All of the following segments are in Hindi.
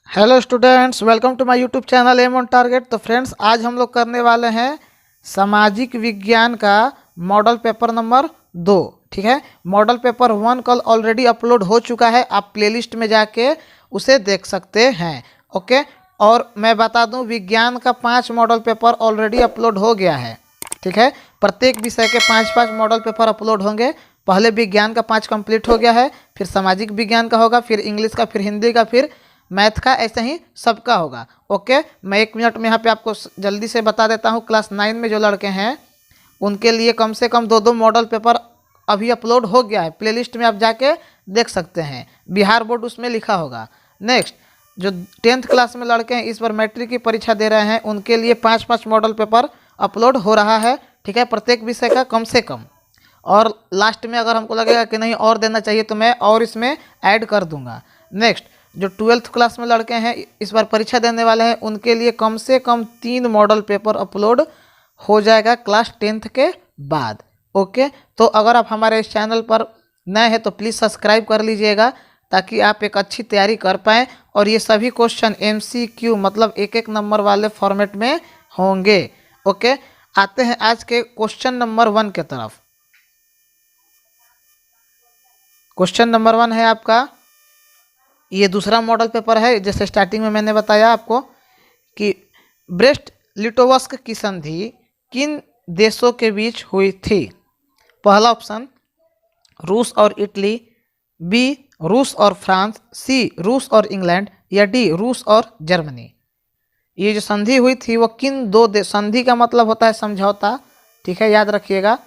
Hello students, welcome to my YouTube channel aim on target. तो फ्रेंड्स, आज हम लोग करने वाले हैं सामाजिक विज्ञान का मॉडल पेपर नंबर 2। ठीक है, मॉडल पेपर 1 कल ऑलरेडी अपलोड हो चुका है, आप प्लेलिस्ट में जाके उसे देख सकते हैं। ओके, और मैं बता दूं, विज्ञान का 5 मॉडल पेपर ऑलरेडी अपलोड हो गया है। ठीक है, प्रत्येक विषय के 5-5 मॉडल पेपर अपलोड होंगे। पहले विज्ञान का 5 कंप्लीट हो गया है, फिर सामाजिक विज्ञान का होगा, फिर इंग्लिश का, फिर हिंदी का, फिर मैथ का, ऐसे ही सबका होगा। ओके, मैं 1 मिनट में यहाँ पे आपको जल्दी से बता देता हूँ। क्लास 9 में जो लड़के हैं उनके लिए कम से कम 2-2 मॉडल पेपर अभी अपलोड हो गया है, प्लेलिस्ट में आप जाके देख सकते हैं। बिहार बोर्ड उसमें लिखा होगा। नेक्स्ट, जो 10th क्लास में लड़के हैं, इस बार मैट्रिक की परीक्षा दे रहे हैं, उनके लिए 5-5 मॉडल पेपर अपलोड हो रहा है। ठीक है, प्रत्येक विषय का कम से कम। और लास्ट में अगर हमको लगेगा कि नहीं और देना चाहिए तो मैं और इसमें ऐड कर दूंगा। नेक्स्ट, जो 12th क्लास में लड़के हैं, इस बार परीक्षा देने वाले हैं, उनके लिए कम से कम 3 मॉडल पेपर अपलोड हो जाएगा क्लास 10th के बाद। ओके, तो अगर आप हमारे इस चैनल पर नए हैं तो प्लीज़ सब्सक्राइब कर लीजिएगा, ताकि आप एक अच्छी तैयारी कर पाएँ। और ये सभी क्वेश्चन MCQ मतलब 1-1 नंबर वाले फॉर्मेट में होंगे। ओके, आते हैं आज के क्वेश्चन नंबर 1 के तरफ। क्वेश्चन नंबर 1 है आपका, ये दूसरा मॉडल पेपर है। जैसे स्टार्टिंग में मैंने बताया आपको कि ब्रेस्ट लिटोवस्क की संधि किन देशों के बीच हुई थी। पहला ऑप्शन रूस और इटली, बी रूस और फ्रांस, सी रूस और इंग्लैंड, या डी रूस और जर्मनी। ये जो संधि हुई थी वो किन दो देश, संधि का मतलब होता है समझौता। ठीक है, याद रखिएगा,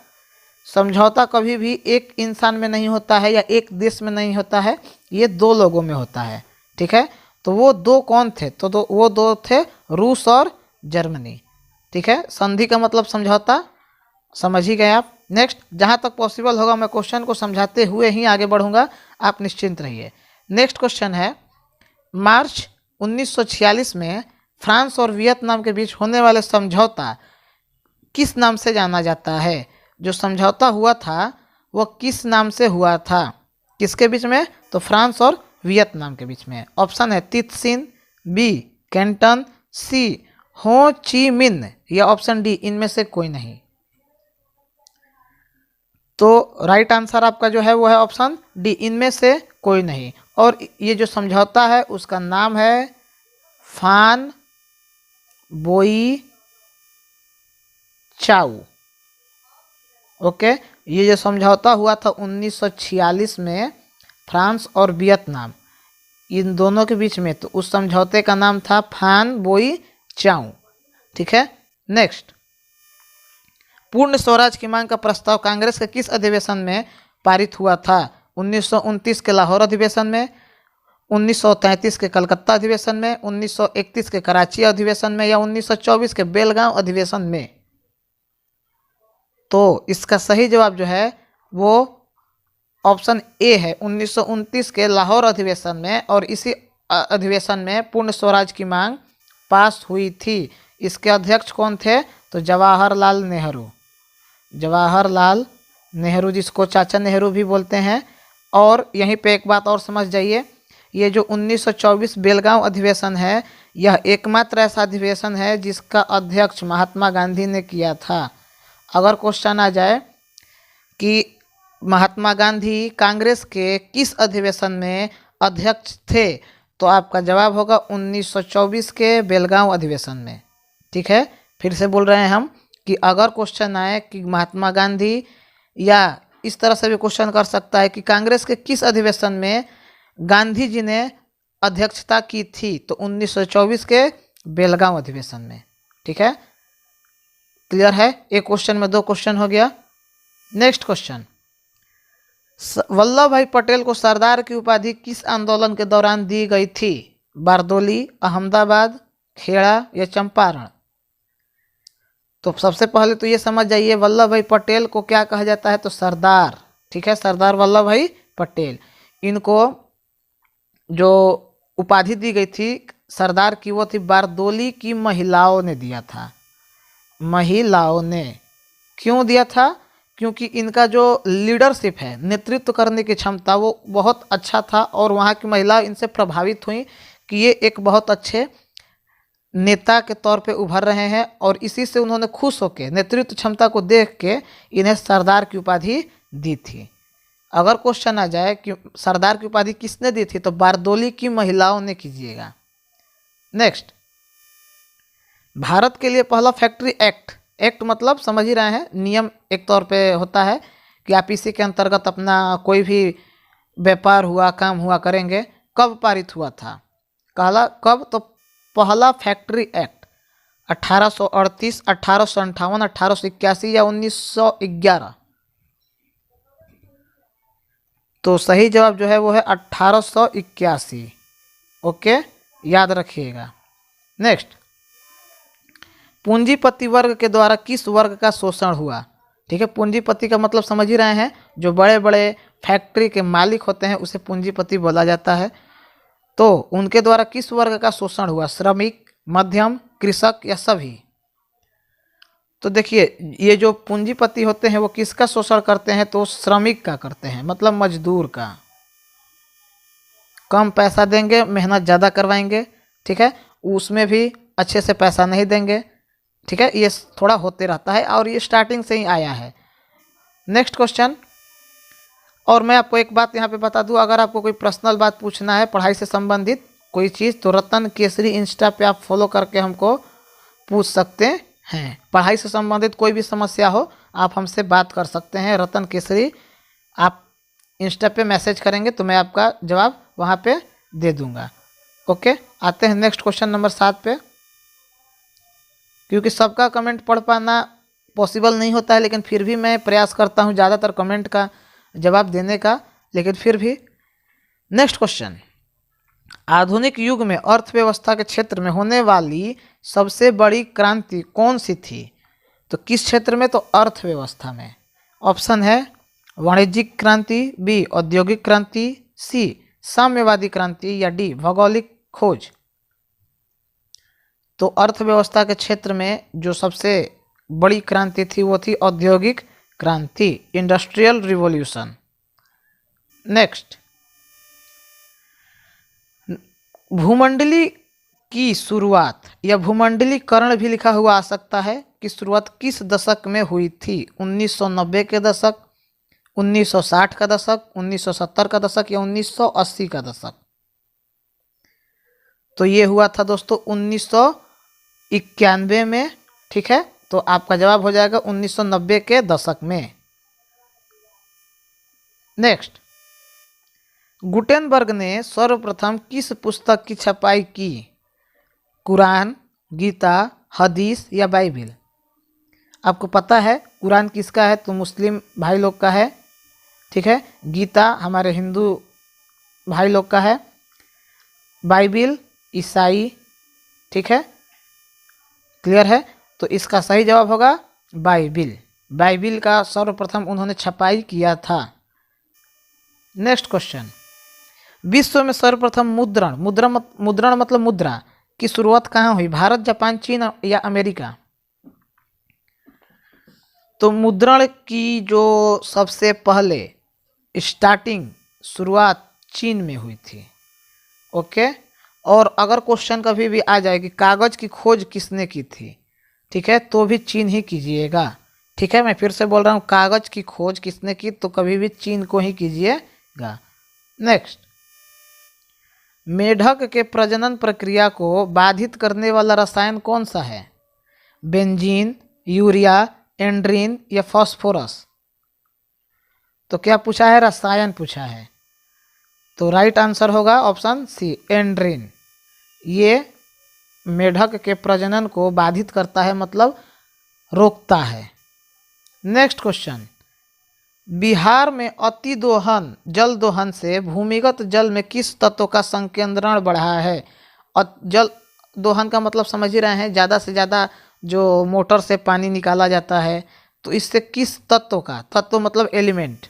समझौता कभी भी एक इंसान में नहीं होता है या एक देश में नहीं होता है, ये 2 लोगों में होता है। ठीक है, तो वो 2 कौन थे? तो वो 2 थे रूस और जर्मनी। ठीक है, संधि का मतलब समझौता, समझ ही गए आप। नेक्स्ट, जहाँ तक पॉसिबल होगा मैं क्वेश्चन को समझाते हुए ही आगे बढ़ूंगा, आप निश्चिंत रहिए। नेक्स्ट क्वेश्चन है, मार्च 1946 में फ्रांस और वियतनाम के बीच होने वाले समझौता किस नाम से जाना जाता है? जो समझौता हुआ था वो किस नाम से हुआ था? किसके बीच में? तो फ्रांस और वियतनाम के बीच में। ऑप्शन है तितसिन, बी कैंटन, सी हो ची मिन, या ऑप्शन डी इनमें से कोई नहीं। तो राइट आंसर आपका जो है वो है ऑप्शन डी, इनमें से कोई नहीं। और ये जो समझौता है उसका नाम है फान बोई चाऊ। ओके, ये जो समझौता हुआ था 1946 में फ्रांस और वियतनाम इन दोनों के बीच में, तो उस समझौते का नाम था फान बोई चाऊ। ठीक है, नेक्स्ट, पूर्ण स्वराज की मांग का प्रस्ताव कांग्रेस के किस अधिवेशन में पारित हुआ था? 1929 के लाहौर अधिवेशन में, 1933 के कलकत्ता अधिवेशन में, 1931 के कराची अधिवेशन में, या 1924 के बेलगांव अधिवेशन में? तो इसका सही जवाब जो है वो ऑप्शन ए है, 1929 के लाहौर अधिवेशन में। और इसी अधिवेशन में पूर्ण स्वराज की मांग पास हुई थी। इसके अध्यक्ष कौन थे? तो जवाहरलाल नेहरू। जवाहरलाल नेहरू, जिसको चाचा नेहरू भी बोलते हैं। और यहीं पे एक बात और समझ जाइए, ये जो 1924 बेलगांव अधिवेशन है, यह एकमात्र ऐसा अधिवेशन है जिसका अध्यक्ष महात्मा गांधी ने किया था। अगर क्वेश्चन आ जाए कि महात्मा गांधी कांग्रेस के किस अधिवेशन में अध्यक्ष थे, तो आपका जवाब होगा 1924 के बेलगांव अधिवेशन में। ठीक है, फिर से बोल रहे हैं हम कि अगर क्वेश्चन आए कि महात्मा गांधी, या इस तरह से भी क्वेश्चन कर सकता है कि कांग्रेस के किस अधिवेशन में गांधी जी ने अध्यक्षता की थी, तो 1924 के बेलगांव अधिवेशन में। ठीक है, क्लियर है? एक क्वेश्चन में 2 क्वेश्चन हो गया। नेक्स्ट क्वेश्चन, वल्लभ भाई पटेल को सरदार की उपाधि किस आंदोलन के दौरान दी गई थी? बारदोली, अहमदाबाद, खेड़ा, या चंपारण? तो सबसे पहले तो ये समझ जाइए, वल्लभ भाई पटेल को क्या कहा जाता है? तो सरदार। ठीक है, सरदार वल्लभ भाई पटेल। इनको जो उपाधि दी गई थी सरदार की, वो थी बारदोली की महिलाओं ने दिया था। महिलाओं ने क्यों दिया था? क्योंकि इनका जो लीडरशिप है, नेतृत्व करने की क्षमता, वो बहुत अच्छा था और वहाँ की महिला इनसे प्रभावित हुई कि ये एक बहुत अच्छे नेता के तौर पे उभर रहे हैं, और इसी से उन्होंने खुश होकर नेतृत्व क्षमता को देख के इन्हें सरदार की उपाधि दी थी। अगर क्वेश्चन आ जाए कि सरदार की उपाधि किसने दी थी, तो बारदोली की महिलाओं ने कीजिएगा। नेक्स्ट, भारत के लिए पहला फैक्ट्री एक्ट, एक्ट मतलब समझ ही रहे हैं, नियम एक तौर पे होता है कि आप इसी के अंतर्गत अपना कोई भी व्यापार हुआ, काम हुआ करेंगे। कब पारित हुआ था, कहला कब, तो पहला फैक्ट्री एक्ट 1838, 1858, 1881 या 1911। तो सही जवाब जो है वो है 1881। ओके, याद रखिएगा। नेक्स्ट, पूंजीपति वर्ग के द्वारा किस वर्ग का शोषण हुआ। ठीक है, पूंजीपति का मतलब समझ ही रहे हैं, जो बड़े बड़े फैक्ट्री के मालिक होते हैं उसे पूंजीपति बोला जाता है। तो उनके द्वारा किस वर्ग का शोषण हुआ, श्रमिक, मध्यम, कृषक या सभी। तो देखिए, ये जो पूंजीपति होते हैं वो किसका शोषण करते हैं, तो श्रमिक का करते हैं, मतलब मजदूर का। कम पैसा देंगे, मेहनत ज़्यादा करवाएंगे, ठीक है, उसमें भी अच्छे से पैसा नहीं देंगे। ठीक है, ये थोड़ा होते रहता है और ये स्टार्टिंग से ही आया है। नेक्स्ट क्वेश्चन, और मैं आपको एक बात यहाँ पे बता दूँ, अगर आपको कोई पर्सनल बात पूछना है पढ़ाई से संबंधित कोई चीज़, तो रतन केसरी इंस्टा पे आप फॉलो करके हमको पूछ सकते हैं। पढ़ाई से संबंधित कोई भी समस्या हो आप हमसे बात कर सकते हैं। रतन केसरी आप इंस्टा पे मैसेज करेंगे तो मैं आपका जवाब वहाँ पे दे दूँगा। ओके, आते हैं नेक्स्ट क्वेश्चन नंबर 7 पे। क्योंकि सबका कमेंट पढ़ पाना पॉसिबल नहीं होता है, लेकिन फिर भी मैं प्रयास करता हूँ ज़्यादातर कमेंट का जवाब देने का, लेकिन फिर भी। नेक्स्ट क्वेश्चन, आधुनिक युग में अर्थव्यवस्था के क्षेत्र में होने वाली सबसे बड़ी क्रांति कौन सी थी। तो किस क्षेत्र में, तो अर्थव्यवस्था में। ऑप्शन है वाणिज्यिक क्रांति, बी औद्योगिक क्रांति, सी साम्यवादी क्रांति, या डी भौगोलिक खोज। तो अर्थव्यवस्था के क्षेत्र में जो सबसे बड़ी क्रांति थी वो थी औद्योगिक क्रांति, इंडस्ट्रियल रिवॉल्यूशन। नेक्स्ट, भूमंडली की शुरुआत या भूमंडलीकरण भी लिखा हुआ आ सकता है कि शुरुआत किस दशक में हुई थी। 1990 के दशक, 1960 का दशक, 1970 का दशक या 1980 का दशक। तो ये हुआ था दोस्तों 1991 में। ठीक है, तो आपका जवाब हो जाएगा 1990 के दशक में। नेक्स्ट, गुटेनबर्ग ने सर्वप्रथम किस पुस्तक की छपाई की। कुरान, गीता, हदीस या बाइबिल। आपको पता है कुरान किसका है, तो मुस्लिम भाई लोग का है। ठीक है, गीता हमारे हिंदू भाई लोग का है, बाइबिल ईसाई। ठीक है, क्लियर है। तो इसका सही जवाब होगा बाइबिल। बाइबिल का सर्वप्रथम उन्होंने छपाई किया था। नेक्स्ट क्वेश्चन, विश्व में सर्वप्रथम मुद्रण मतलब मुद्रा की शुरुआत कहाँ हुई, भारत, जापान, चीन या अमेरिका। तो मुद्रण की जो सबसे पहले स्टार्टिंग शुरुआत चीन में हुई थी। ओके, और अगर क्वेश्चन कभी भी आ जाए कि कागज़ की खोज किसने की थी, ठीक है, तो भी चीन ही कीजिएगा। ठीक है, मैं फिर से बोल रहा हूँ, कागज़ की खोज किसने की, तो कभी भी चीन को ही कीजिएगा। नेक्स्ट, मेढक के प्रजनन प्रक्रिया को बाधित करने वाला रसायन कौन सा है, बेंजीन, यूरिया, एंड्रीन या फास्फोरस। तो क्या पूछा है, रसायन पूछा है। तो राइट आंसर होगा ऑप्शन सी, एंड्रीन। ये मेढक के प्रजनन को बाधित करता है, मतलब रोकता है। नेक्स्ट क्वेश्चन, बिहार में अति दोहन जल दोहन से भूमिगत जल में किस तत्व का संकेंद्रण बढ़ा है। जल दोहन का मतलब समझ ही रहे हैं, ज़्यादा से ज़्यादा जो मोटर से पानी निकाला जाता है, तो इससे किस तत्व का, तत्व मतलब एलिमेंट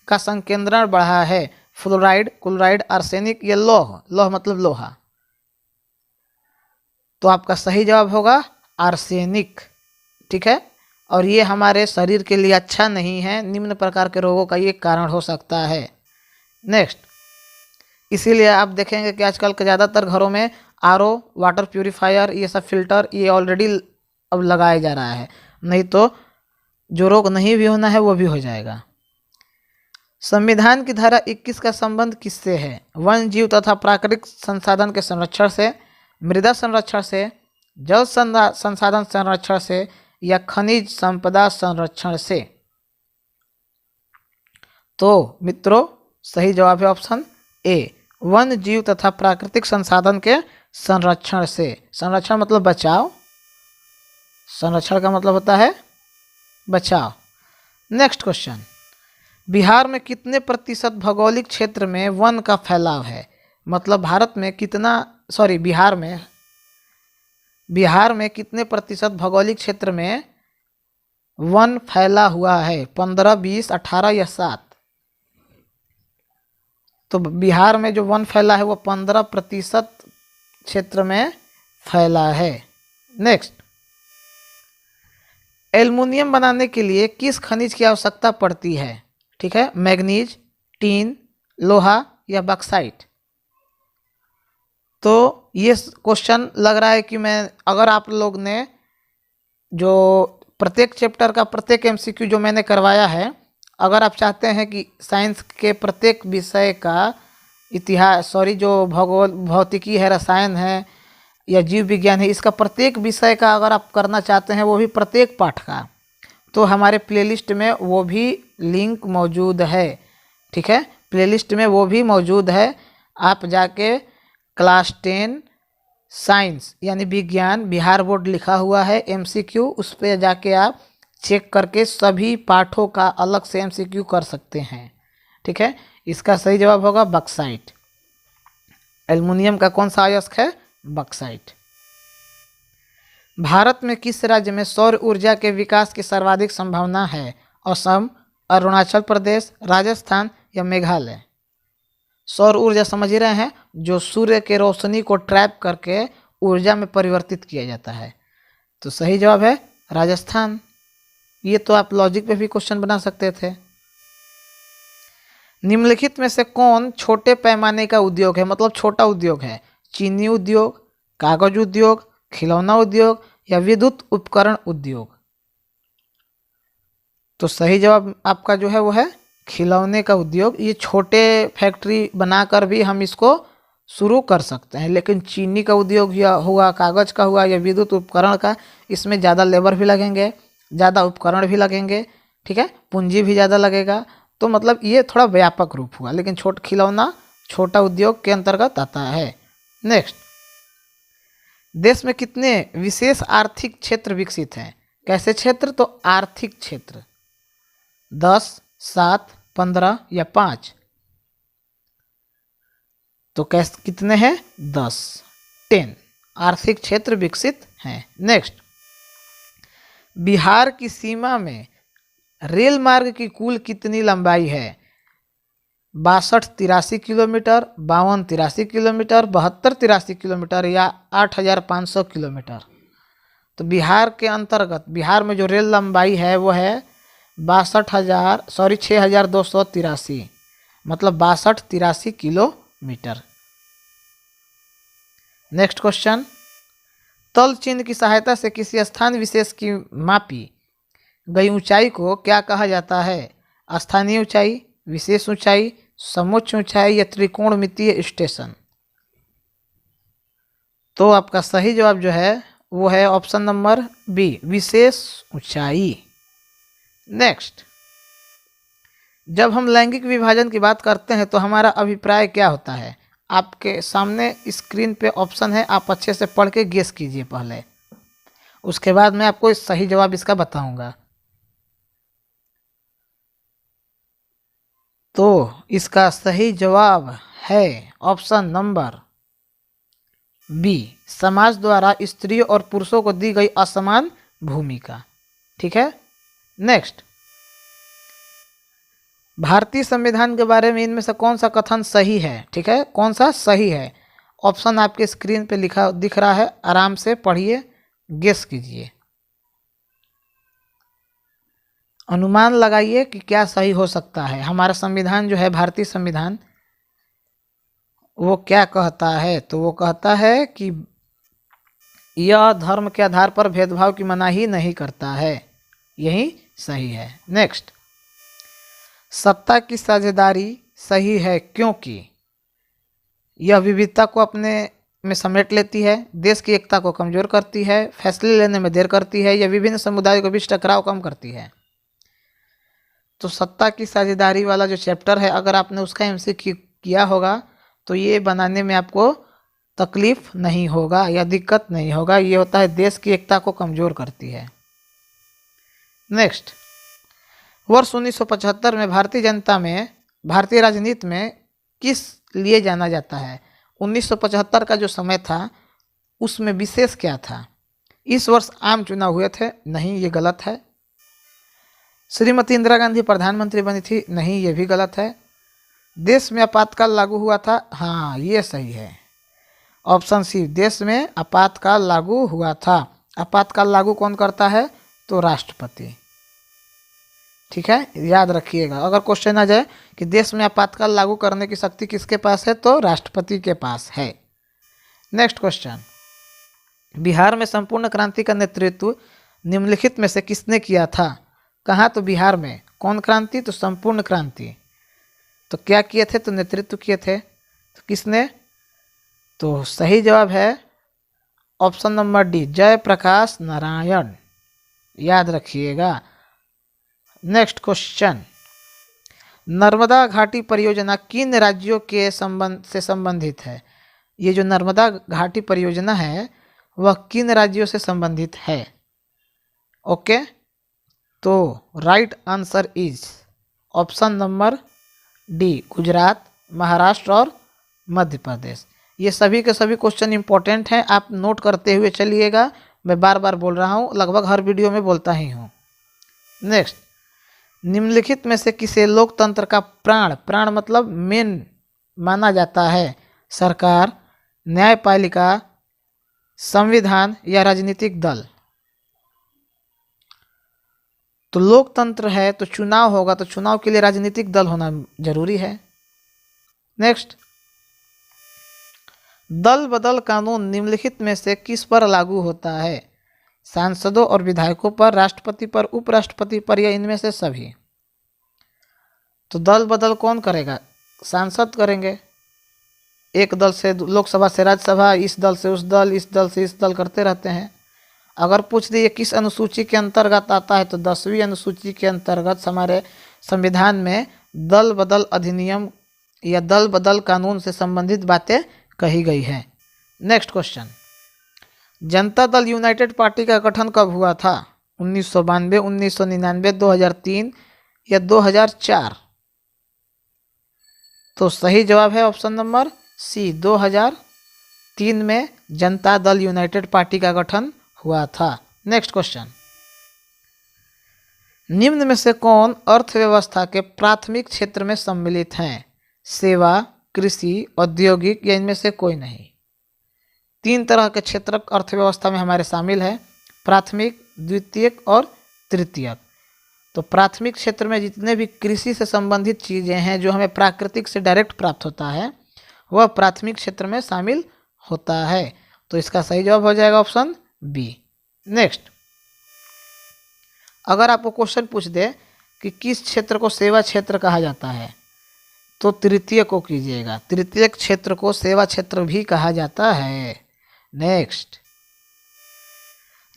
का संकेंद्रण बढ़ा है, फ्लोराइड, क्लोराइड, आर्सेनिक या लौह। लौह मतलब लोहा। तो आपका सही जवाब होगा आर्सेनिक। ठीक है, और ये हमारे शरीर के लिए अच्छा नहीं है, निम्न प्रकार के रोगों का ये कारण हो सकता है। नेक्स्ट, इसीलिए आप देखेंगे कि आजकल के ज़्यादातर घरों में आरओ, वाटर प्यूरिफायर, ये सब फिल्टर ये ऑलरेडी अब लगाया जा रहा है, नहीं तो जो रोग नहीं भी होना है वो भी हो जाएगा। संविधान की धारा 21 का संबंध किससे है? वन जीव तथा प्राकृतिक संसाधन के संरक्षण से, मृदा संरक्षण से, जल संसाधन संरक्षण से या खनिज संपदा संरक्षण से। तो मित्रों सही जवाब है ऑप्शन ए, वन जीव तथा प्राकृतिक संसाधन के संरक्षण से। संरक्षण मतलब बचाव, संरक्षण का मतलब होता है बचाव। नेक्स्ट क्वेश्चन, बिहार में कितने प्रतिशत भौगोलिक क्षेत्र में वन का फैलाव है? मतलब भारत में कितना, सॉरी बिहार में कितने प्रतिशत भौगोलिक क्षेत्र में वन फैला हुआ है? 15, 20, 18 या 7? तो बिहार में जो वन फैला है वो 15% क्षेत्र में फैला है। नेक्स्ट, एल्युमिनियम बनाने के लिए किस खनिज की आवश्यकता पड़ती है? ठीक है, मैग्नीज, टीन, लोहा या बॉक्साइट। तो ये क्वेश्चन लग रहा है कि अगर आप लोग ने जो प्रत्येक चैप्टर का प्रत्येक एमसीक्यू जो मैंने करवाया है, अगर आप चाहते हैं कि साइंस के प्रत्येक विषय का इतिहास, जो भौतिकी है, रसायन है या जीव विज्ञान है, इसका प्रत्येक विषय का अगर आप करना चाहते हैं, वो भी प्रत्येक पाठ का, तो हमारे प्लेलिस्ट में वो भी लिंक मौजूद है। ठीक है, प्लेलिस्ट में वो भी मौजूद है। आप जाके क्लास 10 साइंस यानी विज्ञान बिहार बोर्ड लिखा हुआ है एमसीक्यू, उस पर जाके आप चेक करके सभी पाठों का अलग से एमसीक्यू कर सकते हैं। ठीक है, इसका सही जवाब होगा बॉक्साइट। एल्युमिनियम का कौन सा अयस्क है? बॉक्साइट। भारत में किस राज्य में सौर ऊर्जा के विकास की सर्वाधिक संभावना है? असम, अरुणाचल प्रदेश, राजस्थान या मेघालय। सौर ऊर्जा समझ ही रहे हैं, जो सूर्य के रोशनी को ट्रैप करके ऊर्जा में परिवर्तित किया जाता है। तो सही जवाब है राजस्थान। ये तो आप लॉजिक पे भी क्वेश्चन बना सकते थे। निम्नलिखित में से कौन छोटे पैमाने का उद्योग है? मतलब छोटा उद्योग है। चीनी उद्योग, कागज उद्योग, खिलौना उद्योग या विद्युत उपकरण उद्योग। तो सही जवाब आपका जो है वो है खिलौने का उद्योग। ये छोटे फैक्ट्री बनाकर भी हम इसको शुरू कर सकते हैं, लेकिन चीनी का उद्योग या हुआ, कागज का हुआ या विद्युत उपकरण का, इसमें ज़्यादा लेबर भी लगेंगे, ज़्यादा उपकरण भी लगेंगे। ठीक है, पूंजी भी ज़्यादा लगेगा। तो मतलब ये थोड़ा व्यापक रूप हुआ, लेकिन खिलौना छोटा उद्योग के अंतर्गत आता है। नेक्स्ट, देश में कितने विशेष आर्थिक क्षेत्र विकसित हैं? कैसे क्षेत्र? तो आर्थिक क्षेत्र 10, 7, 15 या 5। तो कितने हैं? 10 आर्थिक क्षेत्र विकसित हैं। नेक्स्ट, बिहार की सीमा में रेल मार्ग की कुल कितनी लंबाई है? 62-83 किलोमीटर, 52-83 किलोमीटर, 72-83 किलोमीटर या 8500 किलोमीटर। तो बिहार के अंतर्गत बिहार में जो रेल लंबाई है वो है 6283 मतलब 62-83 किलोमीटर। नेक्स्ट क्वेश्चन, तल चिन्ह की सहायता से किसी स्थान विशेष की मापी गई ऊंचाई को क्या कहा जाता है? स्थानीय ऊंचाई, विशेष ऊंचाई, समोच्च ऊंचाई या त्रिकोणमितीय स्टेशन। तो आपका सही जवाब जो है वो है ऑप्शन नंबर बी, विशेष ऊंचाई। नेक्स्ट, जब हम लैंगिक विभाजन की बात करते हैं तो हमारा अभिप्राय क्या होता है? आपके सामने स्क्रीन पे ऑप्शन है, आप अच्छे से पढ़ के गेस कीजिए पहले, उसके बाद मैं आपको सही जवाब इसका बताऊंगा। तो इसका सही जवाब है ऑप्शन नंबर बी, समाज द्वारा स्त्रियों और पुरुषों को दी गई असमान भूमिका। ठीक है, नेक्स्ट, भारतीय संविधान के बारे में इनमें से कौन सा कथन सही है? ठीक है, कौन सा सही है? ऑप्शन आपके स्क्रीन पे लिखा दिख रहा है, आराम से पढ़िए, गेस कीजिए, अनुमान लगाइए कि क्या सही हो सकता है। हमारा संविधान जो है, भारतीय संविधान, वो क्या कहता है? तो वो कहता है कि यह धर्म के आधार पर भेदभाव की मनाही नहीं करता है। यही सही है। नेक्स्ट, सत्ता की साझेदारी सही है क्योंकि यह विविधता को अपने में समेट लेती है, देश की एकता को कमजोर करती है, फैसले लेने में देर करती है, यह विभिन्न समुदायों के बीच टकराव कम करती है। तो सत्ता की साझेदारी वाला जो चैप्टर है, अगर आपने उसका एमसीक्यू किया होगा तो ये बनाने में आपको तकलीफ नहीं होगा या दिक्कत नहीं होगा। ये होता है देश की एकता को कमजोर करती है। नेक्स्ट, वर्ष 1975 में भारतीय राजनीति में किस लिए जाना जाता है? 1975 का जो समय था उसमें विशेष क्या था? इस वर्ष आम चुनाव हुए थे? नहीं, ये गलत है। श्रीमती इंदिरा गांधी प्रधानमंत्री बनी थी? नहीं, ये भी गलत है। देश में आपातकाल लागू हुआ था? हाँ, ये सही है। ऑप्शन सी, देश में आपातकाल लागू हुआ था। आपातकाल लागू कौन करता है? तो राष्ट्रपति। ठीक है, याद रखिएगा। अगर क्वेश्चन आ जाए कि देश में आपातकाल लागू करने की शक्ति किसके पास है, तो राष्ट्रपति के पास है। नेक्स्ट क्वेश्चन, बिहार में संपूर्ण क्रांति का नेतृत्व निम्नलिखित में से किसने किया था? कहाँ? तो बिहार में। कौन क्रांति? तो संपूर्ण क्रांति। तो क्या किए थे? तो नेतृत्व किए थे। तो किसने? तो सही जवाब है option number D, Jayaprakash Narayan. याद रखिएगा। नेक्स्ट क्वेश्चन, नर्मदा घाटी परियोजना किन राज्यों के से संबंधित है? ये जो नर्मदा घाटी परियोजना है वह किन राज्यों से संबंधित है? ओके, तो right answer is option number D, Gujarat, Maharashtra और मध्य प्रदेश। ये सभी के सभी क्वेश्चन इंपॉर्टेंट हैं, आप नोट करते हुए चलिएगा। मैं बार बार बोल रहा हूँ, लगभग हर वीडियो में बोलता ही हूँ। नेक्स्ट, निम्नलिखित में से किसे लोकतंत्र का प्राण मतलब मेन माना जाता है? सरकार, न्यायपालिका, संविधान या राजनीतिक दल? तो लोकतंत्र है तो चुनाव होगा, तो चुनाव के लिए राजनीतिक दल होना जरूरी है। नेक्स्ट, दल बदल कानून निम्नलिखित में से किस पर लागू होता है? सांसदों और विधायकों पर, राष्ट्रपति पर, उपराष्ट्रपति पर या इनमें से सभी? तो दल बदल कौन करेगा? सांसद करेंगे। एक दल से लोकसभा से राज्यसभा, इस दल से उस दल, इस दल से इस दल करते रहते हैं। अगर पूछ दिए किस अनुसूची के अंतर्गत आता है, तो 10वीं अनुसूची के अंतर्गत हमारे संविधान में दल बदल अधिनियम या दल बदल कानून से संबंधित बातें कही गई है। Next question, Janata Dal United party का गठन कब हुआ था? 1992, 1999, 2003 या 2004? तो सही जवाब है ऑप्शन नंबर सी, 2003 में जनता दल यूनाइटेड पार्टी का गठन हुआ था। नेक्स्ट क्वेश्चन, निम्न में से कौन अर्थव्यवस्था के प्राथमिक क्षेत्र में सम्मिलित हैं? सेवा, कृषि, औद्योगिक या इनमें से कोई नहीं? 3 तरह के क्षेत्र अर्थव्यवस्था में हमारे शामिल है, प्राथमिक, द्वितीयक और तृतीयक। तो प्राथमिक क्षेत्र में जितने भी कृषि से संबंधित चीज़ें हैं जो हमें प्राकृतिक से डायरेक्ट प्राप्त होता है, वह प्राथमिक क्षेत्र में शामिल होता है। तो इसका सही जवाब हो जाएगा ऑप्शन बी। नेक्स्ट, अगर आपको क्वेश्चन पूछ दे कि किस क्षेत्र को सेवा क्षेत्र कहा जाता है, तो तृतीय को कीजिएगा। तृतीय क्षेत्र को सेवा क्षेत्र भी कहा जाता है। नेक्स्ट,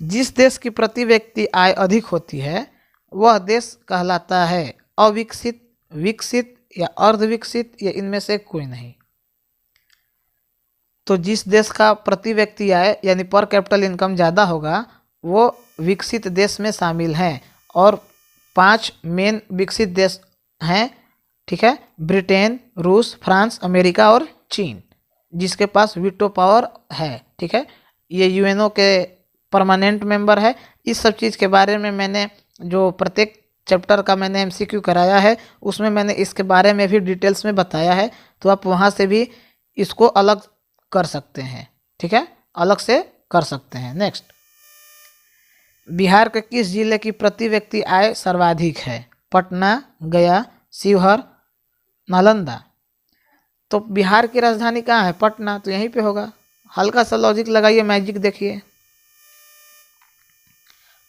जिस देश की प्रति व्यक्ति आय अधिक होती है वह देश कहलाता है अविकसित, विकसित या अर्धविकसित या इनमें से कोई नहीं? तो जिस देश का प्रति व्यक्ति आय यानी पर कैपिटल इनकम ज़्यादा होगा वो विकसित देश में शामिल हैं। और 5 मेन विकसित देश हैं, ठीक है, ब्रिटेन, रूस, फ्रांस, अमेरिका और चीन, जिसके पास वीटो पावर है। ठीक है, ये यूएनओ के परमानेंट मेंबर है। इस सब चीज़ के बारे में मैंने जो प्रत्येक चैप्टर का मैंने एमसीक्यू कराया है उसमें मैंने इसके बारे में भी डिटेल्स में बताया है, तो आप वहाँ से भी इसको अलग कर सकते हैं। ठीक है, अलग से कर सकते हैं। नेक्स्ट, बिहार के किस जिले की प्रति व्यक्ति आय सर्वाधिक है? पटना, गया, शिवहर, नालंदा? तो बिहार की राजधानी कहाँ है? पटना, तो यहीं पे होगा। हल्का सा लॉजिक लगाइए, मैजिक देखिए।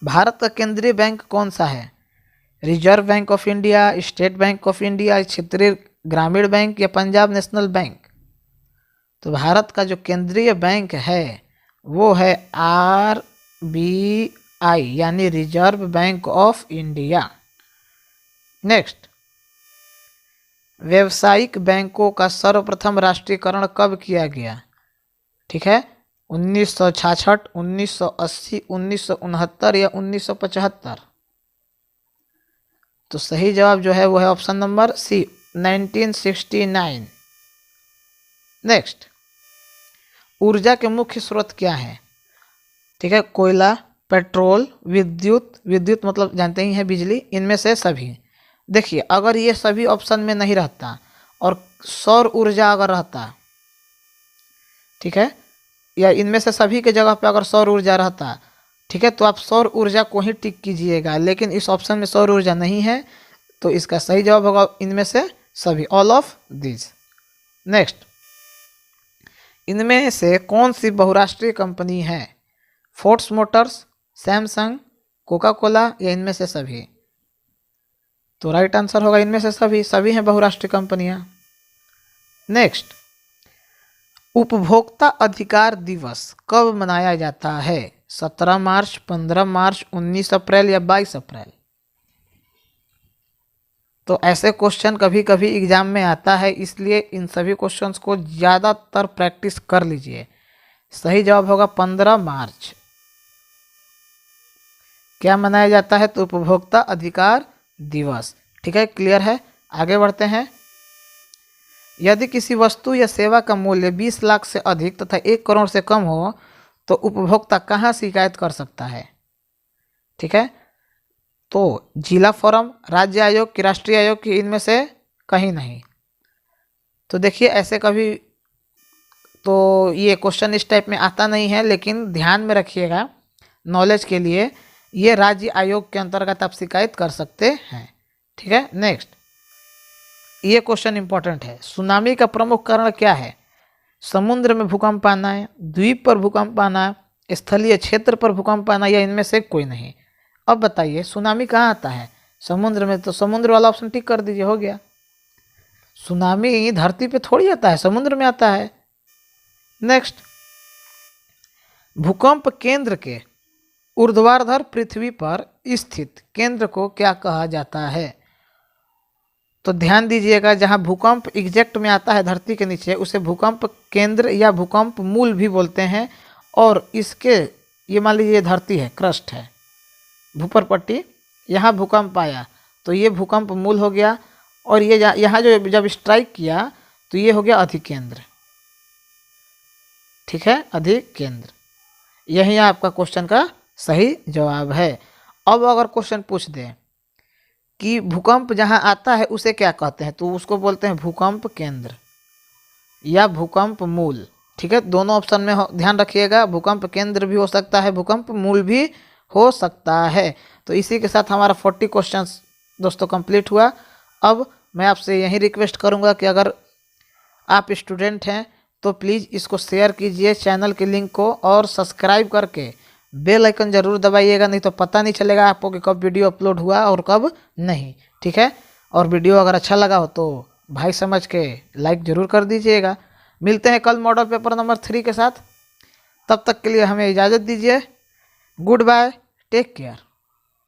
भारत का केंद्रीय बैंक कौन सा है? Reserve bank of India, state bank of India, क्षेत्रीय ग्रामीण बैंक या पंजाब नेशनल बैंक? तो भारत का जो केंद्रीय बैंक है वो है RBI यानी reserve bank of India. Next, व्यावसायिक बैंकों का सर्वप्रथम राष्ट्रीयकरण कब किया गया? ठीक है, 1966, 1980, 1969 या 1975? तो सही जवाब जो है वो है ऑप्शन नंबर सी, 1969। नेक्स्ट, ऊर्जा के मुख्य स्रोत क्या है? ठीक है, कोयला, पेट्रोल, विद्युत, विद्युत मतलब जानते ही हैं बिजली, इनमें से सभी। देखिए, अगर ये सभी ऑप्शन में नहीं रहता और सौर ऊर्जा अगर रहता, ठीक है, या इनमें से सभी के जगह पे अगर सौर ऊर्जा रहता, ठीक है, तो आप सौर ऊर्जा को ही टिक कीजिएगा, लेकिन इस ऑप्शन में सौर ऊर्जा नहीं है, तो इसका सही जवाब होगा इनमें से सभी, ऑल ऑफ दिस। नेक्स्ट, इनमें से कौन सी बहुराष्ट्रीय कंपनी है? Fords Motors, Samsung, Coca Cola या इनमें से सभी? तो राइट आंसर होगा इनमें से सभी, सभी हैं बहुराष्ट्रीय कंपनियां। नेक्स्ट, उपभोक्ता अधिकार दिवस कब मनाया जाता है? 17 मार्च, 15 मार्च, 19 अप्रैल या 22 अप्रैल? तो ऐसे क्वेश्चन कभी कभी एग्जाम में आता है, इसलिए इन सभी क्वेश्चंस को ज़्यादातर प्रैक्टिस कर लीजिए। सही जवाब होगा 15 मार्च। क्या मनाया जाता है? तो उपभोक्ता अधिकार दिवस। ठीक है, क्लियर है। आगे बढ़ते हैं। यदि किसी वस्तु या सेवा का मूल्य 20 लाख से अधिक तथा 1 करोड़ से कम हो तो उपभोक्ता कहाँ शिकायत कर सकता है? ठीक है, तो जिला फोरम, राज्य आयोग की, राष्ट्रीय आयोग की, इनमें से कहीं नहीं। तो देखिए, ऐसे कभी तो ये क्वेश्चन इस टाइप में आता नहीं है, लेकिन ध्यान में रखिएगा नॉलेज के लिए, ये राज्य आयोग के अंतर्गत आप शिकायत कर सकते हैं। ठीक है, नेक्स्ट, ये क्वेश्चन इंपॉर्टेंट है। सुनामी का प्रमुख कारण क्या है? समुद्र में भूकंप आना है, द्वीप पर भूकंप आना, स्थलीय क्षेत्र पर भूकंप आना, या इनमें से कोई नहीं। अब बताइए, सुनामी कहाँ आता है? समुद्र में। तो समुद्र वाला ऑप्शन टिक कर दीजिए, हो गया। सुनामी धरती पे थोड़ी आता है, समुद्र में आता है। नेक्स्ट, भूकंप केंद्र के ऊर्ध्वाधर पृथ्वी पर स्थित केंद्र को क्या कहा जाता है? तो ध्यान दीजिएगा, जहां भूकंप एग्जैक्ट में आता है धरती के नीचे, उसे भूकंप केंद्र या भूकंप मूल भी बोलते हैं। और इसके, ये मान लीजिए धरती है, क्रस्ट है, भूपर पट्टी, यहाँ भूकंप आया तो ये भूकंप मूल हो गया, और ये यहाँ जो जब स्ट्राइक किया तो ये हो गया अधिकेंद्र। ठीक है, अधिकेंद्र। यही आपका क्वेश्चन का सही जवाब है। अब अगर क्वेश्चन पूछ दे कि भूकंप जहां आता है उसे क्या कहते हैं, तो उसको बोलते हैं भूकंप केंद्र या भूकंप मूल। ठीक है, दोनों ऑप्शन में ध्यान रखिएगा, भूकंप केंद्र भी हो सकता है, भूकंप मूल भी हो सकता है। तो इसी के साथ हमारा 40 क्वेश्चंस दोस्तों कंप्लीट हुआ। अब मैं आपसे यही रिक्वेस्ट करूंगा कि अगर आप स्टूडेंट हैं तो प्लीज़ इसको शेयर कीजिए चैनल के लिंक को, और सब्सक्राइब करके बेल आइकन ज़रूर दबाइएगा, नहीं तो पता नहीं चलेगा आपको कि कब वीडियो अपलोड हुआ और कब नहीं। ठीक है, और वीडियो अगर अच्छा लगा हो तो भाई समझ के लाइक ज़रूर कर दीजिएगा। मिलते हैं कल मॉडल पेपर नंबर 3 के साथ। तब तक के लिए हमें इजाज़त दीजिए। Good bye, take care.